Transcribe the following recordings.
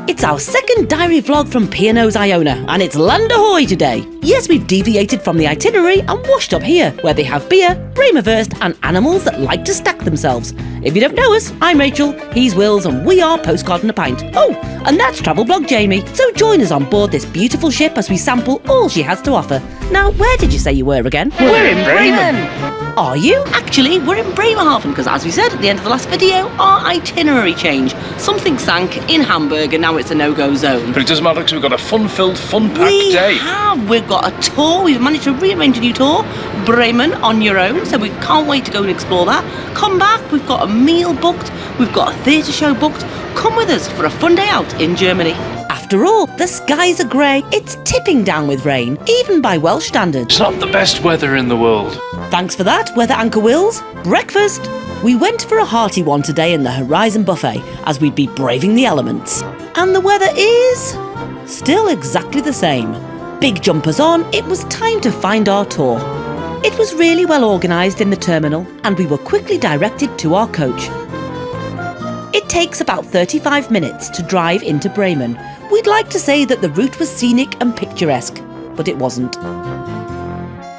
It's our second diary vlog from P&O's Iona, and it's land ahoy today. Yes, we've deviated from the itinerary and washed up here, where they have beer, Bremerhaven and animals that like to stack themselves. If you don't know us, I'm Rachel, he's Wills, and we are Postcard and a Pint. Oh, and that's travel blog Jamie. So join us on board this beautiful ship as we sample all she has to offer. Now, where did you say you were again? We're in Bremen. Are you? Actually, we're in Bremerhaven because, as we said at the end of the last video, our itinerary changed. Something sank in Hamburg and now it's a no-go zone. But it doesn't matter because we've got a fun-filled, fun-packed day. We've got a tour. We've managed to rearrange a new tour. Bremen on your own, so we can't wait to go and explore that. Come back, we've got a meal booked. We've got a theatre show booked. Come with us for a fun day out in Germany. After all, the skies are grey. It's tipping down with rain, even by Welsh standards. It's not the best weather in the world. Thanks for that, Weather Anchor Wills. Breakfast. We went for a hearty one today in the Horizon Buffet, as we'd be braving the elements. And the weather is still exactly the same. Big jumpers on, it was time to find our tour. It was really well organised in the terminal, and we were quickly directed to our coach. It takes about 35 minutes to drive into Bremen. We'd like to say that the route was scenic and picturesque, but it wasn't.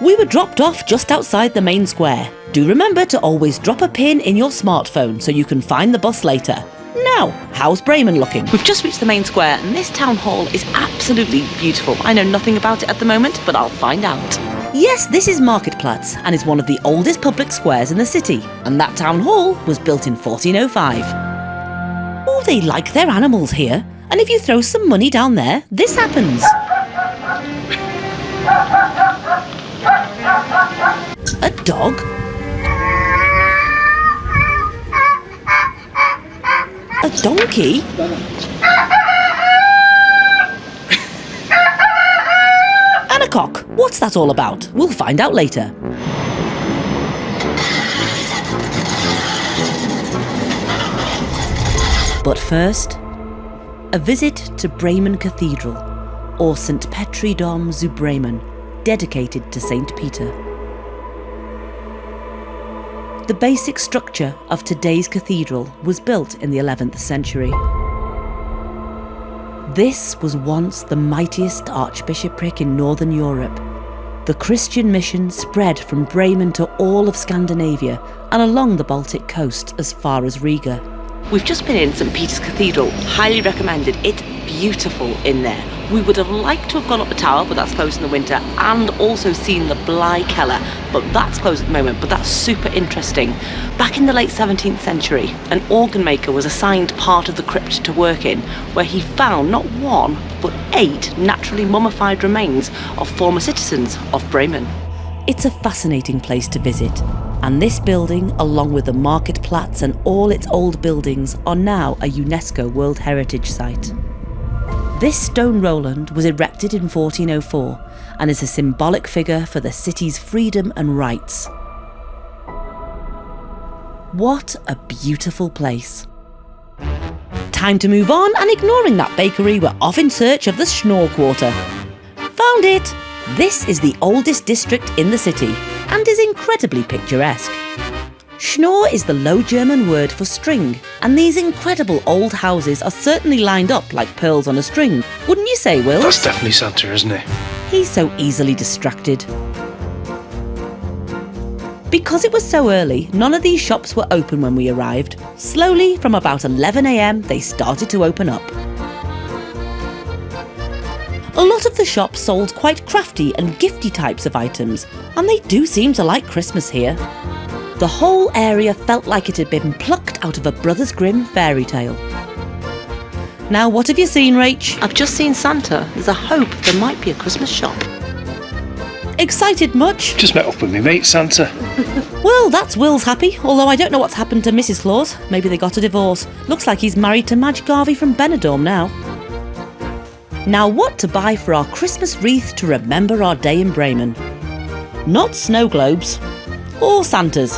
We were dropped off just outside the main square. Do remember to always drop a pin in your smartphone so you can find the bus later. Now, how's Bremen looking? We've just reached the main square and this town hall is absolutely beautiful. I know nothing about it at the moment, but I'll find out. Yes, this is Marketplatz and is one of the oldest public squares in the city. And that town hall was built in 1405. Oh, they like their animals here. And if you throw some money down there, this happens. A dog? A donkey? And a cock. What's that all about? We'll find out later. But first, a visit to Bremen Cathedral, or St. Petri Dom zu Bremen, dedicated to St. Peter. The basic structure of today's cathedral was built in the 11th century. This was once the mightiest archbishopric in Northern Europe. The Christian mission spread from Bremen to all of Scandinavia and along the Baltic coast as far as Riga. We've just been in St. Peter's Cathedral, highly recommended. It's beautiful in there. We would have liked to have gone up the tower, but that's closed in the winter, and also seen the Bleikeller, but that's closed at the moment, but that's super interesting. Back in the late 17th century, an organ maker was assigned part of the crypt to work in, where he found not 1, but 8 naturally mummified remains of former citizens of Bremen. It's a fascinating place to visit. And this building, along with the Marketplatz and all its old buildings, are now a UNESCO World Heritage Site. This stone Roland was erected in 1404 and is a symbolic figure for the city's freedom and rights. What a beautiful place. Time to move on, and ignoring that bakery, we're off in search of the Schnoor Quarter. Found it! This is the oldest district in the city and is incredibly picturesque. Schnoor is the Low German word for string, and these incredible old houses are certainly lined up like pearls on a string, wouldn't you say, Will? That's definitely Santa, isn't it? He's so easily distracted. Because it was so early, none of these shops were open when we arrived. Slowly, from about 11 a.m, they started to open up. A lot of the shops sold quite crafty and gifty types of items, and they do seem to like Christmas here. The whole area felt like it had been plucked out of a Brothers Grimm fairy tale. Now, what have you seen, Rach? I've just seen Santa. There's a hope there might be a Christmas shop. Excited much? Just met up with me mate, Santa. Well, that's Will's happy, although I don't know what's happened to Mrs. Claus. Maybe they got a divorce. Looks like he's married to Madge Garvey from Benidorm now. Now, what to buy for our Christmas wreath to remember our day in Bremen? Not snow globes. Or Santas.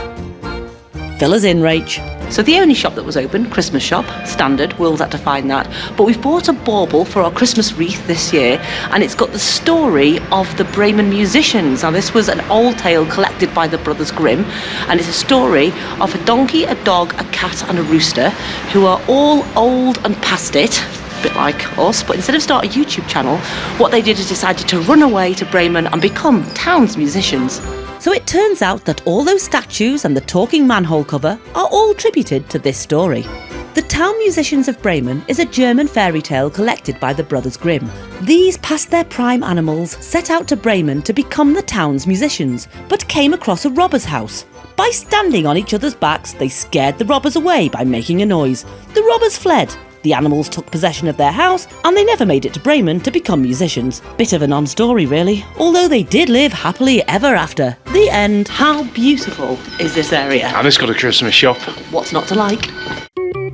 Fill us in, Rach. So the only shop that was open, Christmas shop, standard, Will's had to find that. But we've bought a bauble for our Christmas wreath this year, and it's got the story of the Bremen musicians. Now, this was an old tale collected by the Brothers Grimm, and it's a story of a donkey, a dog, a cat and a rooster, who are all old and past it, a bit like us, but instead of starting a YouTube channel, what they did is decided to run away to Bremen and become towns musicians. So it turns out that all those statues and the talking manhole cover are all tributed to this story. The Town Musicians of Bremen is a German fairy tale collected by the Brothers Grimm. These past their prime animals set out to Bremen to become the town's musicians, but came across a robber's house. By standing on each other's backs, they scared the robbers away by making a noise. The robbers fled. The animals took possession of their house and they never made it to Bremen to become musicians. Bit of a non-story really, although they did live happily ever after. The end. How beautiful is this area? And it's got a Christmas shop. What's not to like?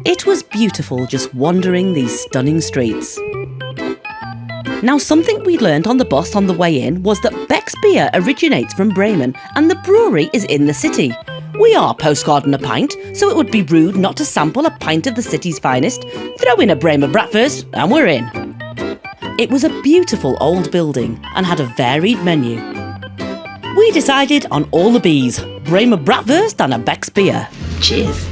It was beautiful just wandering these stunning streets. Now, something we learned on the bus on the way in was that Beck's beer originates from Bremen and the brewery is in the city. We are postcard and a pint, so it would be rude not to sample a pint of the city's finest. Throw in a Bremer breakfast and we're in. It was a beautiful old building and had a varied menu. We decided on all the B's, Bremer bratwurst and a Beck's beer. Cheers.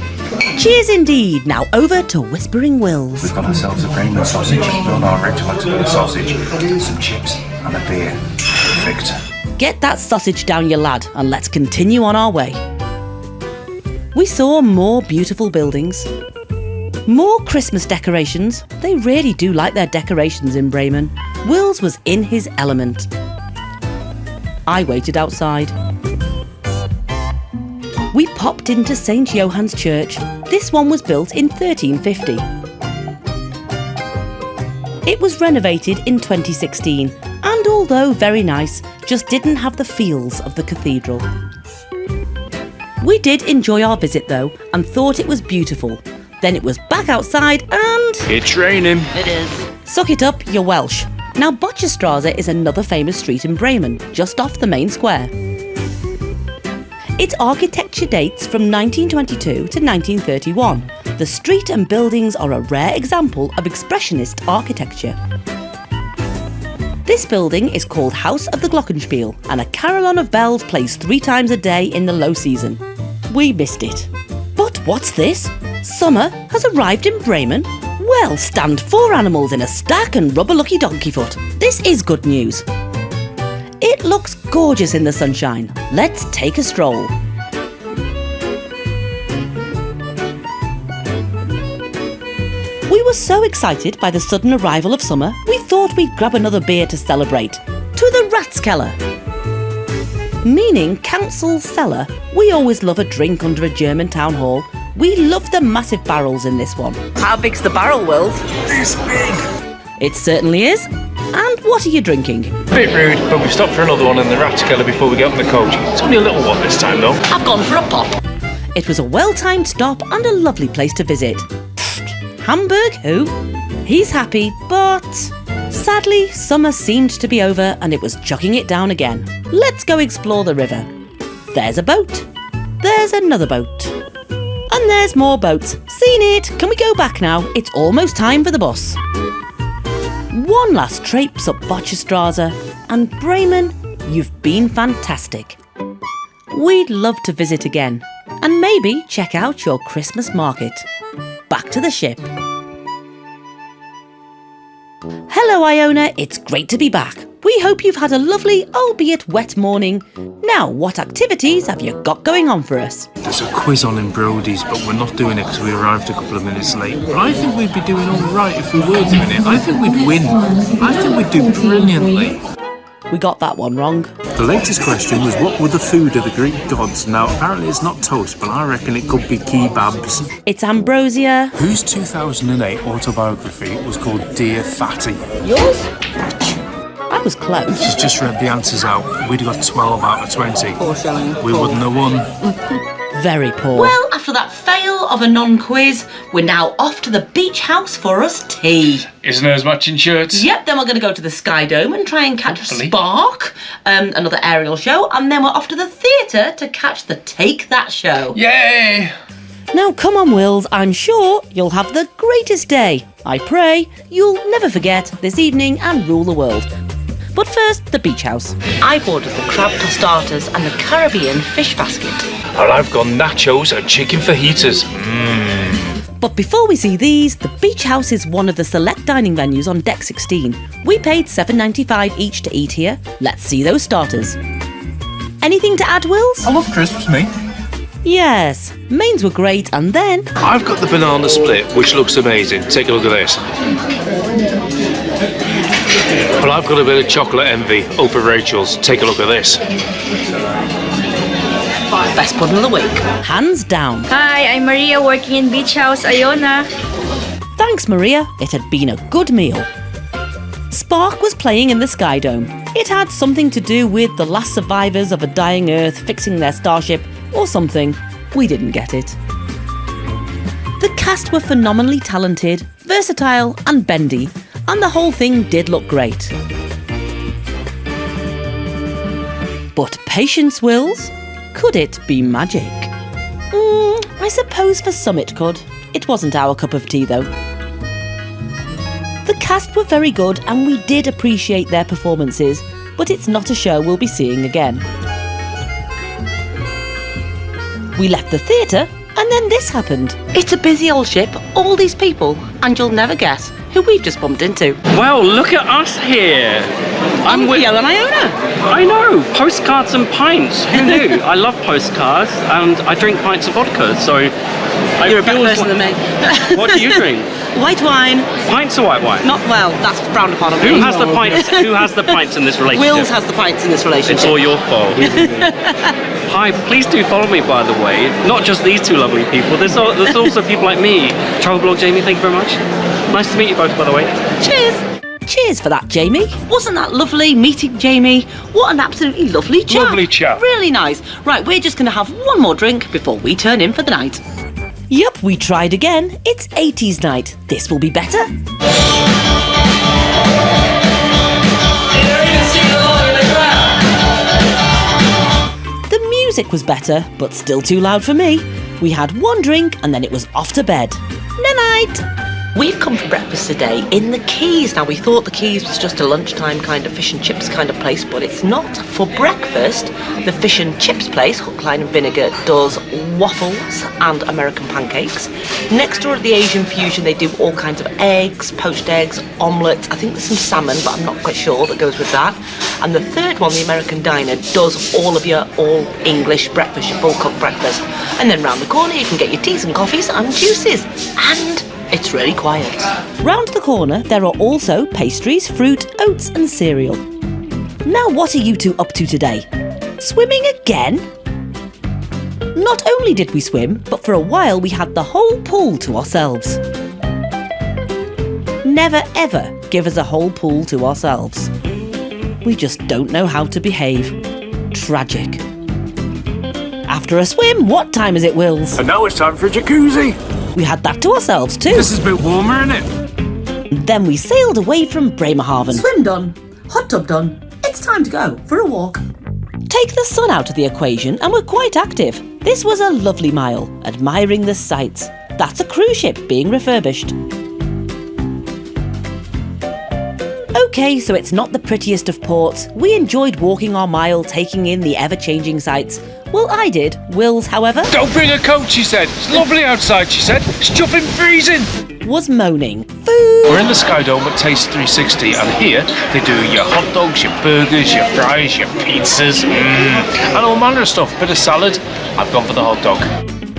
Cheers indeed. Now over to Whispering Wills. We've got ourselves a Bremen sausage, on our regimental sausage, some chips and a beer. Perfect. Get that sausage down your lad and let's continue on our way. We saw more beautiful buildings, more Christmas decorations. They really do like their decorations in Bremen. Wills was in his element. I waited outside. We popped into St. Johann's Church. This one was built in 1350. It was renovated in 2016 and although very nice, just didn't have the feels of the cathedral. We did enjoy our visit though and thought it was beautiful. Then it was back outside and... It's raining. It is. Suck it up, you're Welsh. Now Botcherstrasse is another famous street in Bremen, just off the main square. Its architecture dates from 1922 to 1931. The street and buildings are a rare example of expressionist architecture. This building is called House of the Glockenspiel and a carillon of bells plays 3 times a day in the low season. We missed it. But what's this? Summer has arrived in Bremen? Well, stand 4 animals in a stack and rub a lucky donkey foot. This is good news. It looks gorgeous in the sunshine. Let's take a stroll. We were so excited by the sudden arrival of summer, we thought we'd grab another beer to celebrate. To the Ratskeller. Meaning council cellar, we always love a drink under a German town hall. We love the massive barrels in this one. How big's the barrel, Wills? This big! It certainly is. And what are you drinking? Bit rude, but we've stopped for another one in the Ratskeller before we get on the coach. It's only a little one this time though. I've gone for a pop. It was a well-timed stop and a lovely place to visit. Hamburg, who? He's happy, but... Sadly, summer seemed to be over and it was chucking it down again. Let's go explore the river. There's a boat. There's another boat. And there's more boats. Seen it. Can we go back now? It's almost time for the bus. One last traipse up Botcherstrasse. And Bremen, you've been fantastic. We'd love to visit again. And maybe check out your Christmas market. Back to the ship. Hello Iona, it's great to be back. We hope you've had a lovely, albeit wet morning. Now, what activities have you got going on for us? There's a quiz on in Brody's, but we're not doing it because we arrived a couple of minutes late. But I think we'd be doing all right if we were doing it. I think we'd win. I think we'd do brilliantly. We got that one wrong. The latest question was, what were the food of the Greek gods? Now, apparently it's not toast, but I reckon it could be kebabs. It's ambrosia. Whose 2008 autobiography was called Dear Fatty? Yours? I was close. She's just read the answers out. We'd have got 12 out of 20. Poor showing. We wouldn't have won. Very poor. Well, after that fail of a non-quiz, we're now off to the beach house for us tea. Isn't there as matching shirts? Yep, then we're going to go to the Sky Dome and try and catch Hopefully. Spark, another aerial show, and then we're off to the theatre to catch the Take That show. Yay! Now come on, Wills, I'm sure you'll have the greatest day. I pray you'll never forget this evening and rule the world. But first, the beach house. I've ordered the crab tostadas and the Caribbean fish basket. And I've got nachos and chicken fajitas. But before we see these, the Beach House is one of the select dining venues on Deck 16. We paid $7.95 each to eat here. Let's see those starters. Anything to add, Wills? I love crisps, mate. Yes, mains were great, and then... I've got the banana split, which looks amazing. Take a look at this. But I've got a bit of chocolate envy over Rachel's. Take a look at this. Best pudding of the week. Hands down. Hi, I'm Maria working in Beach House Iona. Thanks, Maria. It had been a good meal. Spark was playing in the Sky Dome. It had something to do with the last survivors of a dying Earth fixing their starship or something. We didn't get it. The cast were phenomenally talented, versatile and bendy, and the whole thing did look great. But patience, Wills. Could it be magic? I suppose for some it could. It wasn't our cup of tea though. The cast were very good and we did appreciate their performances, but it's not a show we'll be seeing again. We left the theatre and then this happened. It's a busy old ship, all these people, and you'll never guess who we've just bumped into. Well, look at us here. I'm with P&O Iona. I know, postcards and pints. Who knew? I love postcards and I drink pints of vodka, so You're a better person than me. What do you drink? White wine. Pints or white wine? Not well, that's frowned upon. Who has the pints? Who has the pints in this relationship? Wills has the pints in this relationship. It's all your fault. Hi, please do follow me, by the way. Not just these two lovely people. There's also people like me. Travel blog Jamie, thank you very much. Nice to meet you both, by the way. Cheers. Cheers for that, Jamie. Wasn't that lovely meeting Jamie? What an absolutely lovely chap. Lovely chap. Really nice. Right, we're just going to have one more drink before we turn in for the night. Yup, we tried again. It's 80s night. This will be better. The music was better, but still too loud for me. We had one drink and then it was off to bed. Night-night. We've come for breakfast today in the Keys. Now, we thought the Keys was just a lunchtime kind of fish and chips kind of place, but it's not. For breakfast, the fish and chips place, Hook, Line and Vinegar, does waffles and American pancakes. Next door at the Asian Fusion, they do all kinds of eggs, poached eggs, omelettes. I think there's some salmon, but I'm not quite sure that goes with that. And the third one, the American Diner, does all of your all-English breakfast, your full-cooked breakfast. And then round the corner, you can get your teas and coffees and juices. And it's really quiet. Round the corner, there are also pastries, fruit, oats and cereal. Now what are you two up to today? Swimming again? Not only did we swim, but for a while we had the whole pool to ourselves. Never ever give us a whole pool to ourselves. We just don't know how to behave. Tragic. After a swim, what time is it, Wills? And now it's time for a jacuzzi. We had that to ourselves too. This is a bit warmer, isn't it? Then we sailed away from Bremerhaven. Swim done, hot tub done. It's time to go for a walk. Take the sun out of the equation and we're quite active. This was a lovely mile, admiring the sights. That's a cruise ship being refurbished. Okay, so it's not the prettiest of ports. We enjoyed walking our mile, taking in the ever-changing sights. Well, I did. Wills, however, Don't bring a coat, she said. It's lovely outside, she said. It's chuffing freezing. was moaning. Food! We're in the Sky Dome at Taste 360, and here they do your hot dogs, your burgers, your fries, your pizzas, and all manner of stuff. Bit of salad. I've gone for the hot dog.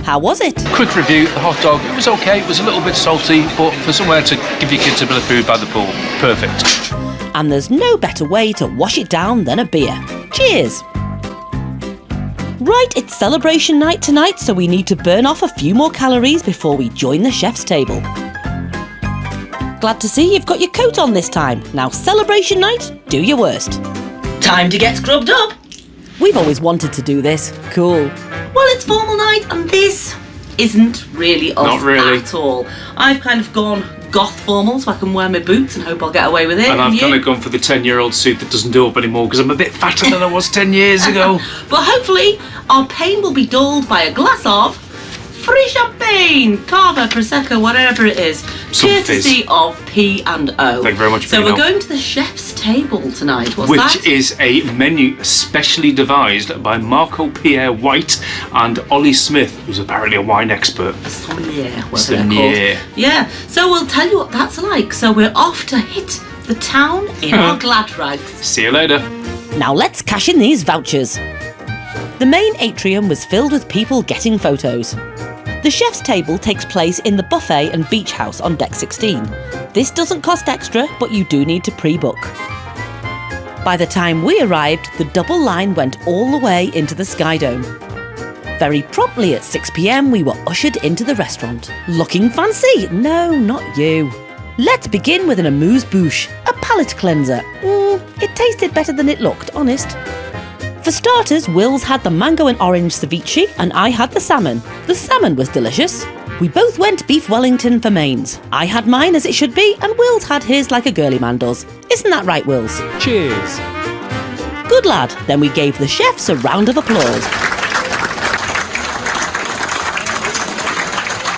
How was it? Quick review, the hot dog, it was okay. It was a little bit salty, but for somewhere to give your kids a bit of food by the pool, perfect. And there's no better way to wash it down than a beer. Cheers! Right, it's celebration night tonight, so we need to burn off a few more calories before we join the chef's table. Glad to see you've got your coat on this time. Now, celebration night, do your worst. Time to get scrubbed up. We've always wanted to do this. Cool. Well, it's formal night, and this isn't really us Not really. at all. I've kind of gone goth formal, so I can wear my boots and hope I'll get away with it. And I've you? kind of gone for the 10-year-old suit that doesn't do up anymore because I'm a bit fatter than I was 10 years ago. But hopefully, our pain will be dulled by a glass of free champagne, cava, prosecco, whatever it is, Some courtesy fizz. of P&O. Thank you very much, So P&O. we're going to the chef's table tonight. What's Which that? is a menu specially devised by Marco Pierre White and Ollie Smith, who's apparently a wine expert. Sommelier, whatever they're Sommelier. called. Yeah, so we'll tell you what that's like. So we're off to hit the town in our glad rags. See you later. Now let's cash in these vouchers. The main atrium was filled with people getting photos. The chef's table takes place in the buffet and beach house on deck 16. This doesn't cost extra, but you do need to pre-book. By the time we arrived, the double line went all the way into the Sky Dome. Very promptly at 6 p.m, we were ushered into the restaurant. Looking fancy? No, not you. Let's begin with an amuse-bouche, a palate cleanser. It tasted better than it looked, honest. For starters, Wills had the mango and orange ceviche and I had the salmon. The salmon was delicious. We both went beef Wellington for mains. I had mine as it should be and Wills had his like a girly man does. Isn't that right, Wills? Cheers. Good lad. Then we gave the chefs a round of applause.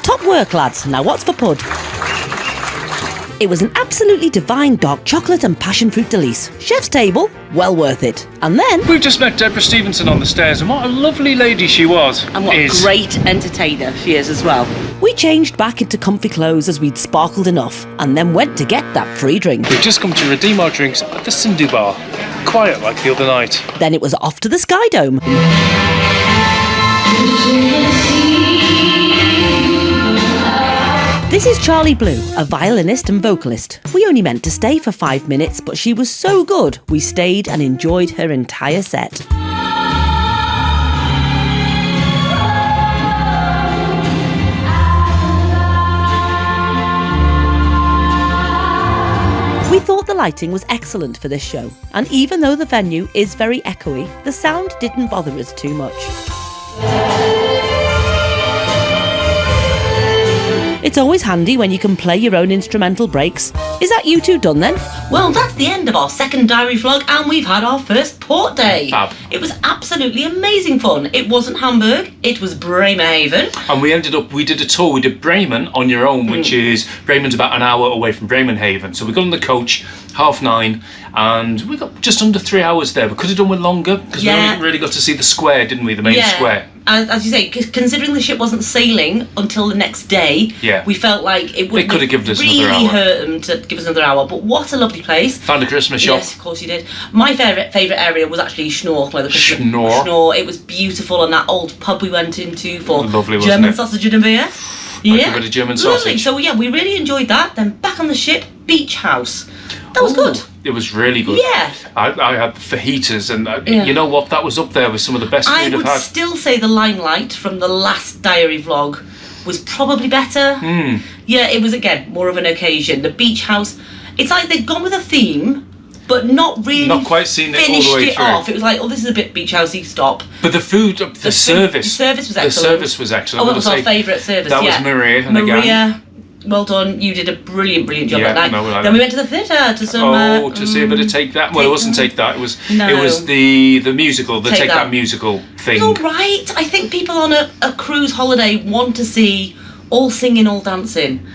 Top work, lads. Now what's for pud? It was an absolutely divine dark chocolate and passion fruit delice. Chef's table, well worth it. And then, We've just met Deborah Stevenson on the stairs, and what a lovely lady she was. And what a great entertainer she is as well. we changed back into comfy clothes as we'd sparkled enough, and then went to get that free drink. We've just come to redeem our drinks at the Sindhu Bar. Quiet like the other night. Then it was off to the Sky Dome. This is Charlie Blue, a violinist and vocalist. We only meant to stay for 5 minutes, but she was so good, we stayed and enjoyed her entire set. We thought the lighting was excellent for this show, and even though the venue is very echoey, the sound didn't bother us too much. It's always handy when you can play your own instrumental breaks. Is that you two done then? Well, that's the end of our second diary vlog, and we've had our first port day. Fab. It was absolutely amazing fun. It wasn't Hamburg, it was Bremerhaven. And we did a tour, we did Bremen on your own, which is, Bremen's about an hour away from Bremerhaven. So we got on the coach, 9:30, and we got just under 3 hours there. We could have done with longer, because we only really got to see the square, didn't we, the main square. As you say, considering the ship wasn't sailing until the next day, we felt like it would could have given us really another hour. hurt them to give us another hour. But what a lovely place. Found a Christmas shop. Yes, of course you did. My favourite area was actually Schnoor. Where the Schnoor. Schnoor. It was beautiful, and that old pub we went into for Lovely, wasn't German it? sausage and a beer. Like a bit of German Lovely. sausage. So yeah, we really enjoyed that. Then back on the ship, beach house. That was good. It was really good. Yeah. I had fajitas, and you know what? That was up there with some of the best I food I've would had. still say the limelight from the last diary vlog was probably better. Yeah, it was again more of an occasion. The beach house, it's like they'd gone with a theme, but not really Not quite seen it all the finished way it through. off. It was like, oh, this is a bit beach housey, stop. But the food, the service. The service was excellent. The service was excellent. Oh, I've that was got to our say, favourite service. That yeah. was Maria and Maria, well done. You did a brilliant job Yeah, that night. no, we like then that. we went to the theatre to some. to see a bit of Take That. Well, it wasn't Take That. It was No. it was the musical, the Take Take That. That musical thing. It's all right. I think people on a cruise holiday want to see all singing, all dancing.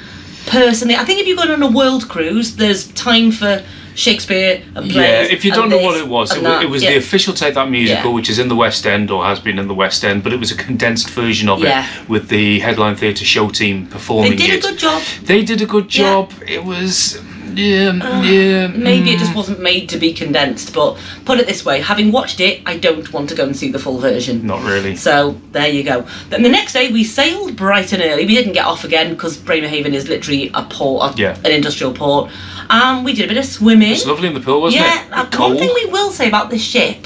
Personally, I think if you're going on a world cruise, there's time for Shakespeare and plays. Yeah, if you don't and know this what it was, and that. it was the official Take That musical, Yeah. which is in the West End, or has been in the West End, but it was a condensed version of Yeah. it with the Headline Theatre show team performing They it. did a good job. They did a good job. It was, Maybe it just wasn't made to be condensed, but put it this way, having watched it, I don't want to go and see the full version. Not really. So there you go. Then the next day we sailed bright and early. We didn't get off again because Bremerhaven is literally a port, an industrial port. We did a bit of swimming. It was lovely in the pool, wasn't it? Yeah. Cold. One thing we will say about this ship,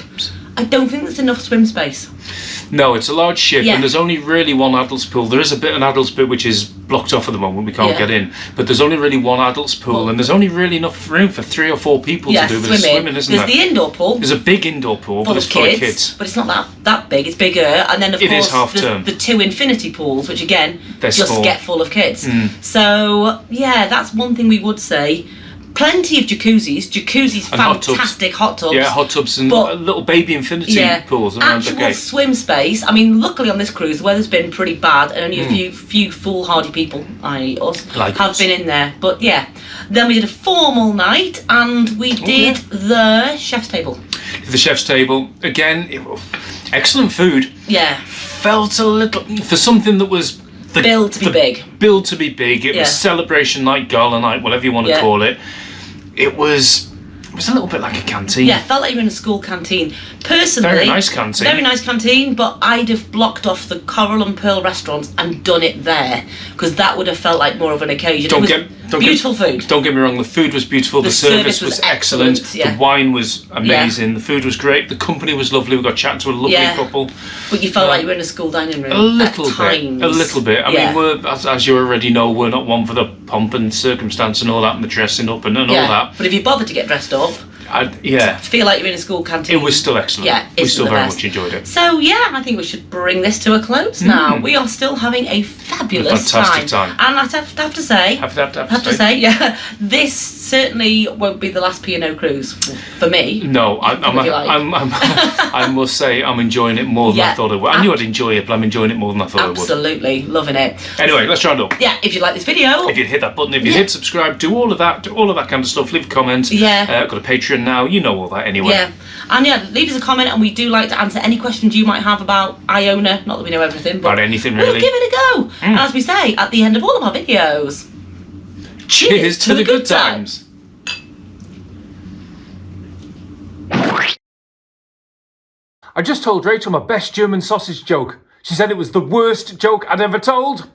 I don't think there's enough swim space. No, it's a large ship, Yeah. and there's only really one adults pool. There is an adults bit which is blocked off at the moment. We can't get in, but there's only really one adults pool, and there's only really enough room for 3 or 4 people to do a bit of swimming, isn't There's there? the indoor pool. There's a big indoor pool, but it's full of kids. But it's not that big. It's bigger, and then of It is course half there's term. the 2 infinity pools, which again They're just small. get full of kids. So yeah, that's one thing we would say. Plenty of jacuzzis. And hot tubs. Fantastic hot tubs. Yeah, hot tubs and But- little baby infinity pools around the actual gate. swim space. I mean, luckily on this cruise, the weather's been pretty bad, and only a few foolhardy people, i.e. us, Like have us. been in there. But yeah, then we did a formal night, and we did the chef's table. The chef's table again. Excellent food. Yeah, Felt a little for something that was billed to be big. Billed to be big. It Yeah. was celebration night, gala night, whatever you want to Yeah. call it. It was a little bit like a canteen. Yeah, felt like you were in a school canteen. Personally, Very nice canteen. Very nice canteen, but I'd have blocked off the Coral and Pearl restaurants and done it there, because that would have felt like more of an occasion. It was beautiful food. Don't get me wrong, the food was beautiful, the service was excellent, yeah. the wine was amazing, the food was great, the company was lovely, we got chatting to a lovely Yeah. couple. But you felt like you were in a school dining room. A little at bit, times. a little bit. I Yeah. mean, as you already know, we're not one for the pomp and circumstance and all that, and the dressing up and all Yeah. that. But if you bothered to get dressed up, Yeah, feel like you're in a school canteen. it was still excellent. Yeah, we it's still the very best. much enjoyed it. So yeah, I think we should bring this to a close now. We are still having a fabulous Fantastic time. and I have to say, Have to say. yeah, this certainly won't be the last P&O cruise for me. No, If you like. I must say I'm enjoying it more than I Yeah. thought I would. I knew I'd enjoy it, but I'm enjoying it more than I thought I would. Absolutely loving it. Anyway, let's round up. Yeah, if you like this video, If you'd hit that button, if you hit subscribe, do all of that kind of stuff. Leave a comment. Yeah. Got a Patreon now. You know all that anyway. yeah, and yeah, leave us a comment, and we do like to answer any questions you might have about Iona. Not that we know everything, but About anything, we'll really. give it a go. And as we say at the end of all of our videos, Cheers to the good times. I just told Rachel my best German sausage joke. She said it was the worst joke I'd ever told.